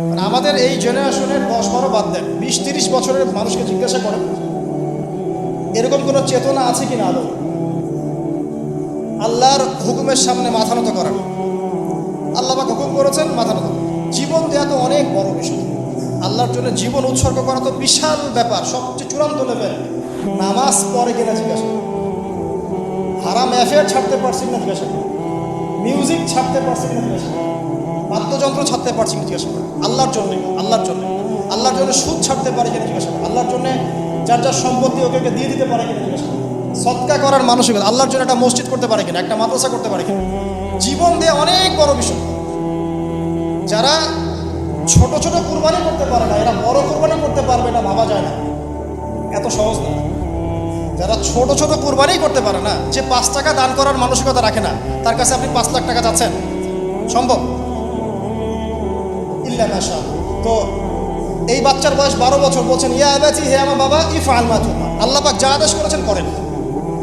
মানে আমাদের এই জেনারেশনের 10-12 বাদ দেন, 20-30 বছরের মানুষকে জিজ্ঞাসা করেন এরকম কোনো চেতনা আছে কিনা আদৌ আল্লাহর হুকুমের সামনে মাথা নত করার। আল্লাহ পাক হুকুম করেছেন, মাথা নত। জীবন দেওয়া তো অনেক বড় বিষয়, আল্লাহর জন্য জীবন উৎসর্গ করা তো বিশাল ব্যাপার, সবচেয়ে চূড়ান্ত লেভেল। নামাজ পড়ে কিনা জিজ্ঞাসা, হারাম অ্যাফেয়ার ছাড়তে পারছি কিনা জিজ্ঞাসা, মিউজিক ছাড়তে পারছি কিনা জিজ্ঞাসা, বাদ্যযন্ত্র ছাড়তে পারছি কিনা জিজ্ঞাসা, আল্লাহর জন্য আল্লাহর জন্য আল্লাহর জন্য সুদ ছাড়তে পারে কিনা জিজ্ঞাসা, আল্লাহর জন্য যার যার সম্পত্তি ওকে দিয়ে দিতে পারে কিনা জিজ্ঞাসা, সদকা করার মানসিকতা, আল্লাহর জন্য একটা মসজিদ করতে পারে কিনা, একটা মাদ্রাসা করতে পারে কিনা। জীবন দেওয়া অনেক বড় বিষয়। যারা ছোট ছোট কুরবানি করতে পারে না, এরা বড় কুরবানি করতে পারবে না ভাবা যায় না, এত সহজ না। যারা ছোট ছোট কুরবানি করতে পারে না, যে 5 টাকা দান করার মানসিকতা রাখে না, তার কাছে আপনি 5 লাখ টাকা চাচ্ছেন, সম্ভব? ইল্লা মাশা। তো এই বাচ্চার বয়স 12 বছর, বলছেন ইয়া আবাতি, হে আমার বাবা, ইফআল মা তুমা, আল্লাহ পাক যা আদেশ করেছেন করেন,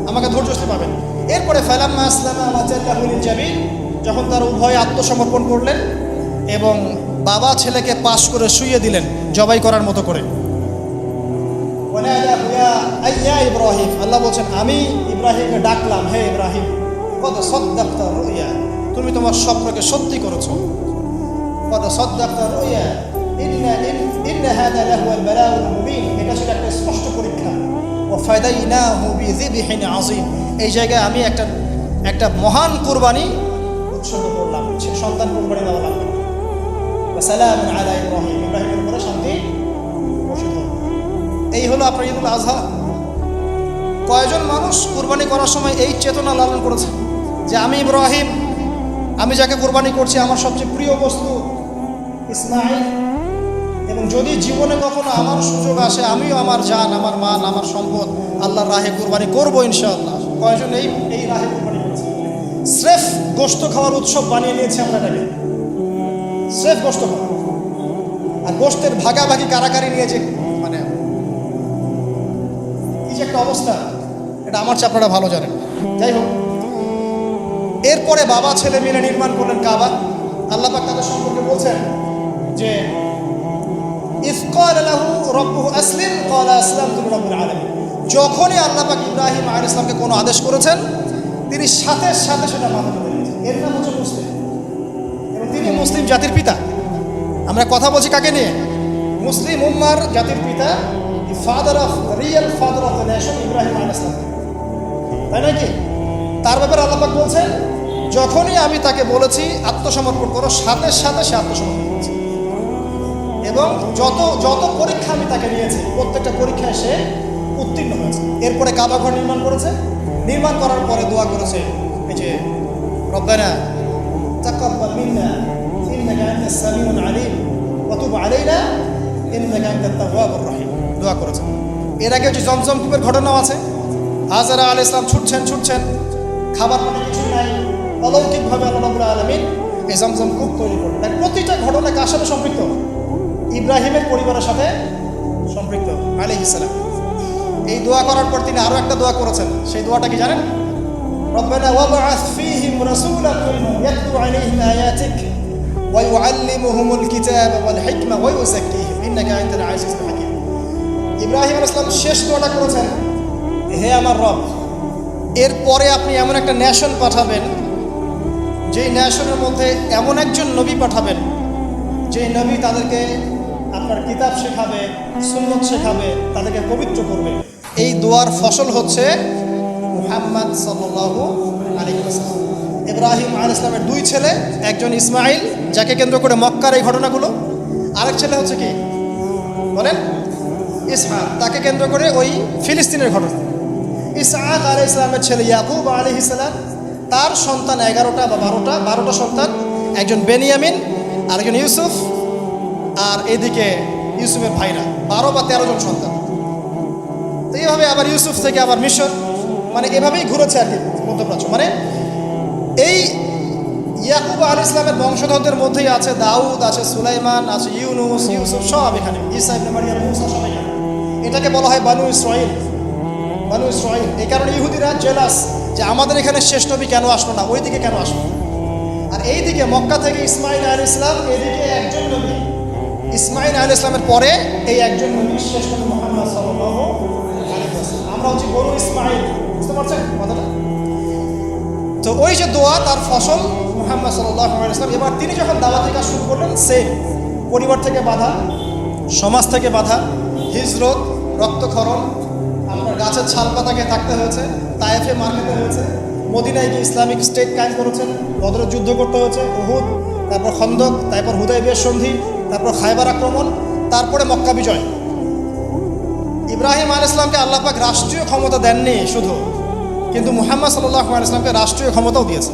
আমাকে ধৈর্যশীল পাবেন। এরপরে ফালাম্মা আসলামা ওয়া তাল্লাহু লিল জাবিন, যখন তার উভয় আত্মসমর্পণ করলেন এবং বাবা ছেলেকে পাশ করে শুইয়ে দিলেন জবাই করার মতো করে। ইব্রাহিম, আল্লাহ বলছেন আমি ইব্রাহিমকে ডাকলাম, হে ইব্রাহিম, কদ সাদ্দাকতা রুইয়া, তুমি তোমার স্বপ্নকে সত্যি করেছো। কদ সাদ্দাকতা রুইয়া ইন্না হাযা লাহুয়াল বালাউল মুবিন, এটা ছিল একটা স্পষ্ট পরীক্ষা। ওয়া ফাদাইনাহু বিযিবহিন আযীম, এই জায়গায় আমি একটা মহান কুরবানি উৎসর্গ করলাম, সন্তান কুরবানি দেওয়া লাগবে। ওয়া সালামুন আলা ইব্রাহিম, ইব্রাহিমের উপরে শান্তি বর্ষিত। এই হলো আপনার ঈদুল আজহা। কয়জন মানুষ কুরবানি করার সময় এই চেতনা লালন করেছে যে আমি ইব্রাহিম, আমি যাকে কুরবানি করছি আমার সবচেয়ে প্রিয় বস্তু ইসমাইল, এবং যদি জীবনে কখনো আমার সুযোগ আসে আমিও আমার জান, আমার মান, আমার সম্পদ আল্লাহর রাহে কুরবানি করবো ইনশাআল্লাহ। কয়জন এই রাহে কুরবানি করেছে? স্রেফ গোশত খাওয়ার উৎসব বানিয়ে নিয়েছে আমরা এটাকে, স্রেফ গোশত খাওয়া। আর গোশতের ভাগাভাগি কারাকারি নিয়ে যে মানে কি যে একটা অবস্থা, এটা আমার চেয়ে আপনারা ভালো জানেন। যাই হোক, এরপরে বাবা ছেলে মিলে নির্মাণ করলেন কাবা। আল্লাহ পাক তাদের সম্পর্কে বলছেন যে ইয ক্বালা লাহু রাব্বুহু আসলিম ক্বালা আসলামতু লিরাব্বিল আলামিন, যখনই আল্লাহ পাক ইব্রাহিম আলাইহিস সালামকে কোনো আদেশ করেছেন তিনি সাথে সাথে সেটা মাথা পেতে নিয়েছেন। এর নাম হচ্ছে মুসলিম, এবং তিনি মুসলিম জাতির পিতা। আমরা কথা বলছি কাকে নিয়ে? মুসলিম উম্মার জাতির পিতা, father of real father of the nation, Ibrahim আলাইহিস সালাম, তাই নাকি? তার ব্যাপারে আল্লাহ পাক বলছেন যখনই আমি তাকে বলেছি আত্মসমর্পণ করো, সাথে সাথে সে আত্মসমর্পণ করেছে। এবং যত পরীক্ষা আমি তাকে নিয়েছি প্রত্যেকটা পরীক্ষায় সে উত্তীর্ণ হয়েছে। এরপরে কাবা ঘর নির্মাণ করেছে, নির্মাণ করার পরে দোয়া করেছে এই যে রব্বানা তাকাব্বাল মিন্না ইন্নাকা আনতাস সামিউল আলিম ওয়া তুব আলাইনা ইন্নাকা আনতাত তাওয়াবুর রহিম, দোয়া করেছে। এর আগে যে জমজম কূপের ঘটনাও আছে। হাজরা আলাইহিস সালাম ছুটছেন, খাবার পানি কিছু নাই, অলৌকিকভাবে আল্লাহ রাব্বুল আলামিন এই জমজম কূপ তৈরি করলেন। প্রতিটা ঘটনা কার সাথে সম্পৃক্ত? ইব্রাহিমের পরিবারের সাথে সম্পৃক্ত আলাইহিস সালাম। এই দোয়া করার পর তিনি আরও একটা দোয়া করেছেন। সেই দোয়াটা কি জানেন? রব্বানা ওয়াবআস ফীহিম রাসূলান মিনহুম ইয়াতলু আলাইহিম আয়াতিক ওয়া ইউআল্লিমুহুমুল কিতাবা ওয়াল হিকমা ওয়া ইউযাক্কিহিম ইন্নাকা আনতাল আজিজুল হাকীম। ইব্রাহিম আলাইহিস সালাম শেষ দোয়াটা করেছেন, হে আমার রব, এরপরে আপনি এমন একটা নেশন পাঠাবেন, যেই নেশনের মধ্যে এমন একজন নবী পাঠাবেন যেই নবী তাদেরকে আপনার কিতাব শেখাবে, সুন্নত শেখাবে, তাদেরকে পবিত্র করবে। এই দোয়ার ফসল হচ্ছে মুহাম্মদ সাল্লাল্লাহু আলাইহি ওয়াসাল্লাম। ইব্রাহিম আলাইহিস সালামের 2 ছেলে, একজন ইসমাইল যাকে কেন্দ্র করে মক্কার এই ঘটনাগুলো, আরেক ছেলে হচ্ছে কি বলেন? ইসহাক, তাকে কেন্দ্র করে ওই ফিলিস্তিনের ঘটনা। ইসহাক আলাইহিস সালামের ছেলে ইয়াকুব আলাইহিস সালাম, তার সন্তান 11টা বা 12টা সন্তান, একজন বেনিয়ামিন, আরেকজন ইউসুফ, আর এদিকে ইউসুফের ভাইরা 12 বা 13 জন সন্তান। তো এইভাবে আবার ইউসুফ থেকে আবার মিশর, মানে এভাবেই ঘুরেছে আর কি মধ্যপ্রাচ্য। মানে এই ইয়াকুব আলাইহিস সালামের বংশধরদের মধ্যেই আছে দাউদ, আছে সুলাইমান, আছে ইউনুস, ইউসুফ, সব এখানে, ঈসা ইবনে মারইয়াম, মুসা, সব এখানে। এটাকে বলা হয় বানু ইসরাঈল। বানু ইসরাঈল, এই কারণে ইহুদিরা জেলাস যে আমাদের এখানে শেষ নবী কেন আসলো না, ওইদিকে কেন আসলো। আর এইদিকে মক্কা থেকে ইসমাইল আলাইহিস সালাম, এদিকে একজন নবী। ইসমাইল আলাইহিস সালামের পরে এই একজন নবী, শেষ নবী মুহাম্মদ সাল্লাল্লাহু আলাইহি ওয়াসাল্লাম। আমরা হচ্ছে বনু ইসমাইল, বুঝতে পারছেন কথাটা? তো ওই যে দোয়া, তার ফসল মুহাম্মদ সাল্লাল্লাহু আলাইহি ওয়াসাল্লাম। এবার তিনি যখন দাওয়াতের কাজ শুরু করলেন, সেম পরিবার থেকে বাধা, সমাজ থেকে বাধা, হিজরত, রক্তক্ষরণ, আপনার গাছের ছাল পাতাকে থাকতে হয়েছে, তায়েফে মার খেতে হয়েছে, মদিনায় গিয়ে ইসলামিক স্টেট কায়েম করেছেন, বদরের যুদ্ধ করতে হয়েছে, উহুদ, তারপর খন্দক, তারপর হুদায়বিয়ার সন্ধি, তারপর খায়বার আক্রমণ, তারপরে মক্কা বিজয়। ইব্রাহিম আলাইহিস সালামকে আল্লাহ পাক রাষ্ট্রীয় ক্ষমতা দেননি শুধু, কিন্তু মুহাম্মদ সাল্লাল্লাহু আলাইহি ওয়াসাল্লামকে রাষ্ট্রীয় ক্ষমতাও দিয়েছে।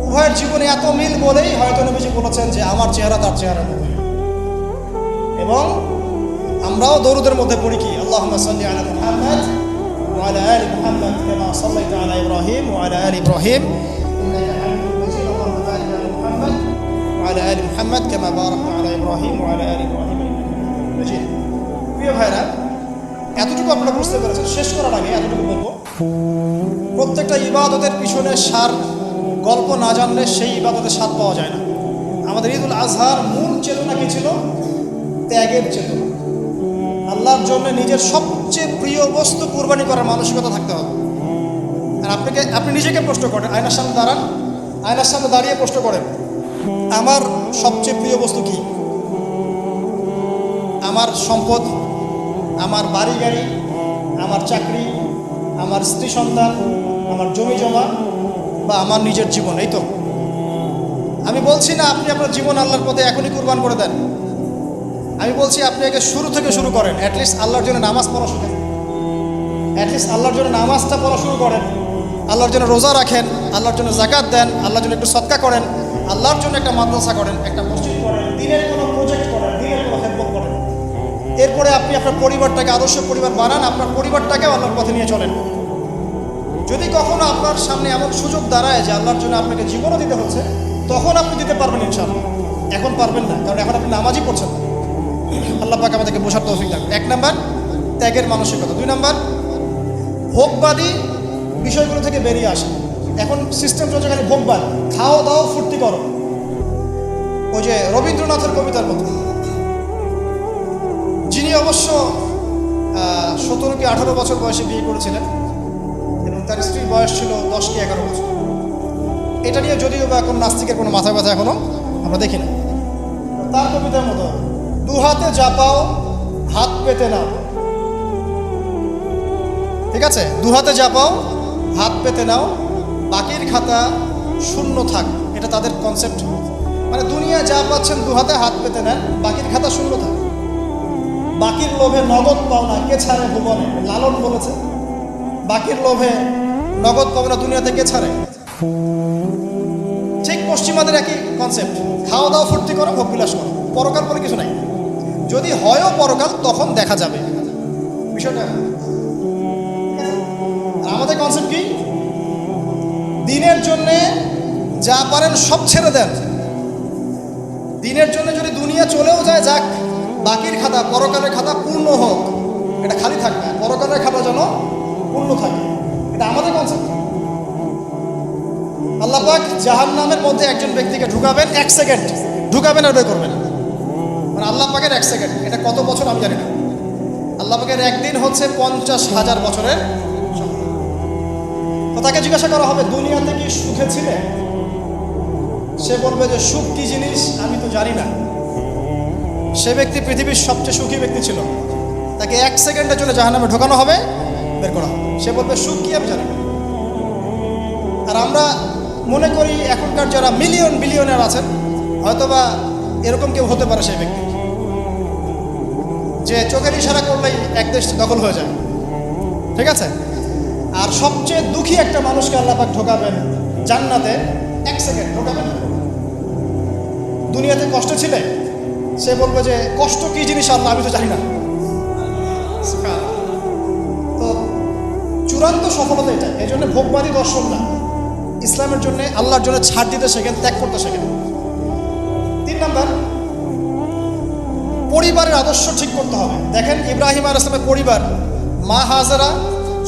উভয়ের জীবনে এত মিল বলেই হয়তো নবীজি বলেছেন যে আমার চেহারা তার চেহারার মতো। এবং আমরাও দরুদের মধ্যে পড়ি কি, আল্লাহুম্মা সাল্লি আলা মুহাম্মাদ ওয়া আলা আলি মুহাম্মাদ কামা সাল্লাইতা আলা ইব্রাহিম ওয়া আলা আলি ইব্রাহিম ইন্নাকা হামিদুম মাজিদ। আল্লাহুম্মা বারিক আলা মুহাম্মাদ ওয়া আলা আলি মুহাম্মাদ কামা বারাকতা আলা ইব্রাহিম ওয়া আলা আলি ইব্রাহিম ইন্নাকা হামিদুম মাজিদ। প্রিয় ভাইরা, এতটুকু আপনারা বুঝতে পেরেছেন। শেষ করার আগে এতটুকু বলবো, প্রত্যেকটা ইবাদতের পিছনে সার গল্প না জানলে সেই ইবাদতের স্বাদ পাওয়া যায় না। আমাদের ঈদুল আজহার মূল চেতনা কি ছিল? ত্যাগের চেতনা। আল্লাহর জন্য নিজের সবচেয়ে প্রিয় বস্তু কুরবানি করার মানসিকতা থাকতে হবে। আর আপনি নিজেকে প্রশ্ন করেন, আয়নার সামনে দাঁড়ান, আয়নার সামনে দাঁড়িয়ে প্রশ্ন করেন, আমার সবচেয়ে প্রিয় বস্তু কি? আমার সম্পদ, আমার বাড়ি গাড়ি, আমার চাকরি, আমার স্ত্রী সন্তান, আমার জমি জমা, বা আমার নিজের জীবন? এই তো। আমি বলছি না আপনি আপনার জীবন আল্লাহর পথে এখনই কুরবান করে দেন। আমি বলছি আপনি আগে শুরু থেকে শুরু করেন। অ্যাটলিস্ট আল্লাহর জন্য নামাজ পড়া শুরু করেন, অ্যাটলিস্ট আল্লাহর জন্য নামাজটা পড়া শুরু করেন, আল্লাহর জন্য রোজা রাখেন, আল্লাহর জন্য যাকাত দেন, আল্লাহর জন্য একটু সদকা করেন, আল্লাহর জন্য একটা মাদ্রাসা করেন, একটা মসজিদ করেন, দিনের কোনো প্রজেক্ট করেন, দিনের কোনো খেদমত করেন। এরপরে আপনি আপনার পরিবারটাকে আদর্শ পরিবার বানান, আপনার পরিবারটাকেও আল্লাহর পথে নিয়ে চলেন। যদি কখনো আপনার সামনে এমন সুযোগ দাঁড়ায় যে আল্লাহর জন্য আপনাকে জীবনও দিতে হচ্ছে, তখন আপনি দিতে পারবেন ইনশাআল্লাহ। এখন পারবেন না, কারণ এখন আপনি নামাজই পড়ছেন না। আল্লাহ পাক আমাদেরকে বোঝার তৌফিক দান। 1 নাম্বার ত্যাগের মানসিকতা। 2 নাম্বার ভোগবাদী বিষয়গুলো থেকে বেরিয়ে আসে। এখন সিস্টেম চলছে খালি ভোগবাদ, খাও দাও ফুর্তি করো। ওই যে রবীন্দ্রনাথের কবিতার মতো, যিনি অবশ্য 17 কি 18 বছর বয়সে বিয়ে করেছিলেন এবং তার স্ত্রীর বয়স ছিল 10 কি 11 বছর। এটা নিয়ে যদিও বা এখন নাস্তিকের কোনো মাথা ব্যথা এখনো আমরা দেখি না। তার কবিতার মতো, 2 হাতে জাপাও হাত পেতে নাও। ঠিক আছে, 2 হাতে জাপাও হাত পেতে নাও, বাকির খাতা শূন্য থাক। এটা তাদের কনসেপ্ট। মানে দুনিয়া যা পাচ্ছেন 2 হাতে হাত পেতে নেন, বাকির খাতা শূন্য থাক। বাকির লোভে নগদ পাও না কে ছাড়ে ভুবনে, লালন বলেছে। বাকির লোভে নগদ পাবে না দুনিয়াতে কে ছাড়ে। ঠিক পশ্চিমাদের একই কনসেপ্ট, খাওয়া দাওয়া ফুর্তি করো, ভোগ বিলাস করো, পরকাল বলে কিছু নাই। যদি হয়ও পরকাল তখন দেখা যাবে বিষয়টা। আমাদের কনসেপ্ট কি? দিনের জন্যে যা পারেন সব ছেড়ে দেন। দিনের জন্য যদি দুনিয়া চলেও যায় যাক, বাকির খাতা পরকালের খাতা পূর্ণ হোক, এটা খালি থাকবে। পরকালের খাতা যেন পূর্ণ থাকে, এটা আমাদের কনসেপ্ট। আল্লাহ পাক জাহান্নামের মধ্যে একজন ব্যক্তিকে ঢুকাবেন, 1 সেকেন্ড ঢুকাবেন আর বের করবেন। মানে আল্লাহ পাকের 1 সেকেন্ড, এটা কত বছর আমি জানি না। আল্লাহ পাকের একদিন হচ্ছে 50,000 বছরের। তো তাকে জিজ্ঞাসা করা হবে, দুনিয়াতে কি সুখে ছিলে? সে বলবে যে সুখ কি জিনিস আমি তো জানি না। সে ব্যক্তি পৃথিবীর সবচেয়ে সুখী ব্যক্তি ছিল। তাকে 1 সেকেন্ডের জন্য জাহান্নামে ঢোকানো হবে, বের করা হবে। সে বলবে সুখ কি আমি জানি না। আর আমরা মনে করি এখনকার যারা মিলিয়ন বিলিয়নার আছেন, হয়তোবা এরকম কেউ হতে পারে সেই ব্যক্তি, যে চোখের ইশারা করলেই এক দেশ দখল হয়ে যায়। ঠিক আছে। আর সবচেয়ে দুঃখী একটা মানুষকে আল্লাহ পাক ঢোকাবেন জান্নাতে, 1 সেকেন্ড ঢোকাবেন। দুনিয়াতে কষ্ট ছিলে, সে বলবে যে কষ্ট কি জিনিস আল্লাহ আমি তো জানি না। তো চূড়ান্ত সফলতা এটা। এই জন্য ভোগবাদী দর্শন না, ইসলামের জন্য আল্লাহর জন্য ছাড় দিতে শেখেন, ত্যাগ করতে শেখেন। 3 নাম্বার পরিবারের আদর্শ ঠিক করতে হবে। দেখেন ইব্রাহিম আলাইহিস সালামের পরিবার, মা হাজারা,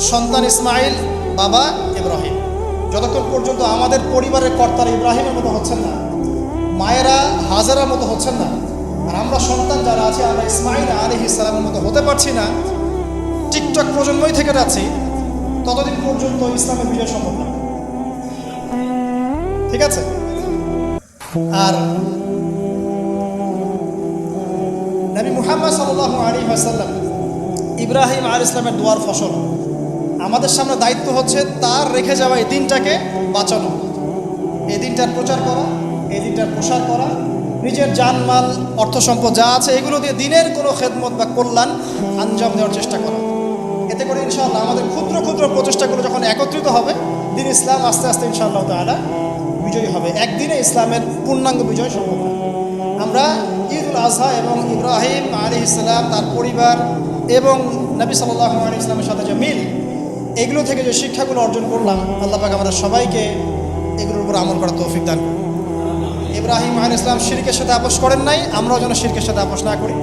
সন্তান ইসমাইল, বাবা ইব্রাহিম, যতক্ষণ পর্যন্ত আমাদের পরিবারের কর্তারা ইব্রাহিমের মতো হচ্ছেন না, মায়েরা হাজারার মতো হচ্ছেন না, আর আমরা সন্তান যারা আছে আমরা ইসমাইল আলাইহিস সালামের মতো হতে পারছি না, টিকটক প্রজন্মই থেকে যাচ্ছি, ততদিন পর্যন্ত ইসলামের বিজয় সম্ভব না। ঠিক আছে? আর নবী মুহাম্মদ সাল্লাল্লাহু আলাইহি ওয়াসাল্লাম ইব্রাহিম আলাইহিস সালামের দোয়ার ফসল। আমাদের সামনে দায়িত্ব হচ্ছে তার রেখে যাওয়া এই দিনটাকে বাঁচানো, এই দিনটার প্রচার করা, এই দিনটার প্রসার করা, নিজের জানমাল অর্থ সম্পদ যা আছে এগুলো দিয়ে দিনের কোনো খেদমত বা কল্যাণ আঞ্জাম দেওয়ার চেষ্টা করা। এতে করে ইনশাআল্লাহ আমাদের ক্ষুদ্র ক্ষুদ্র প্রচেষ্টাগুলো যখন একত্রিত হবে, দিন ইসলাম আস্তে আস্তে ইনশাআল্লাহ তাআলা বিজয়ী হবে। একদিনে ইসলামের পূর্ণাঙ্গ বিজয় সম্ভব না। আমরা ঈদুল আজহা এবং ইব্রাহিম আলাইহিস সালাম, তার পরিবার এবং নবী সাল্লাল্লাহু আলাইহি ওয়াসাল্লামের সাথে যে মিল, এগুলো থেকে যে শিক্ষাগুলো অর্জন করলাম, আল্লাহ পাক আমাদের সবাইকে এগুলোর উপর আমল করার তৌফিক দান করুন। ইব্রাহিম আলাইহিস সালাম শিরকের সাথে আপোষ করেন নাই, আমরাও যেন শিরকের সাথে আপোষ না করি।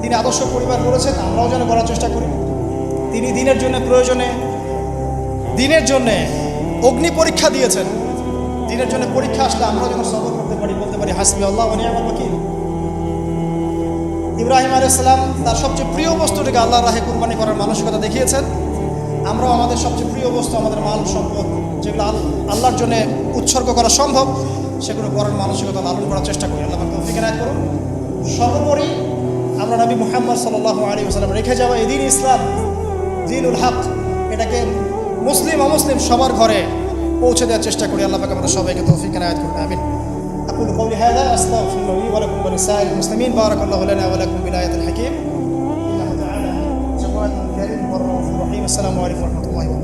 তিনি আদর্শ পরিবার করেছেন, আমরাও যেন করার চেষ্টা করি। তিনি দিনের জন্য প্রয়োজনে, দিনের জন্যে অগ্নি পরীক্ষা দিয়েছেন। দিনের জন্য পরীক্ষা আসলে আমরাও যেন সবর করতে পারি, বলতে পারি হাসবি আল্লাহ ওয়া নি'মাল ওয়াকিল। ইব্রাহিম আলাইহিস সালাম তার সবচেয়ে প্রিয় বস্তুটিকে আল্লাহর রাহে কুরবানি করার মানসিকতা দেখিয়েছেন। আমরাও আমাদের সবচেয়ে প্রিয় বস্তু, আমাদের মাল সম্পদ, যেগুলো আল্লাহর জন্য উৎসর্গ করা সম্ভব, সেগুলো করার মানসিকতা লালন করার চেষ্টা করি। আল্লাহ পাক তৌফিক এনায়েত করুন। সর্বোপরি আমরা নবী মুহাম্মদ সাল্লাল্লাহু আলাইহি ওয়াসাল্লাম রেখে যাওয়া এই দিন ইসলাম, দ্বীনুল হক, এটাকে মুসলিম অমুসলিম সবার ঘরে পৌঁছে দেওয়ার চেষ্টা করি। আল্লাহ পাক আমাদের সবাইকে তৌফিক এনায়েত করুন। আমিন। أقول قولي هذا أستغفر لي ولكم ولسائر المسلمين. بارك الله لنا ولكم بالآية الحكيم. إنه تعالى جواد كريم والرؤوف الرحيم. السلام عليكم ورحمة الله وبركاته.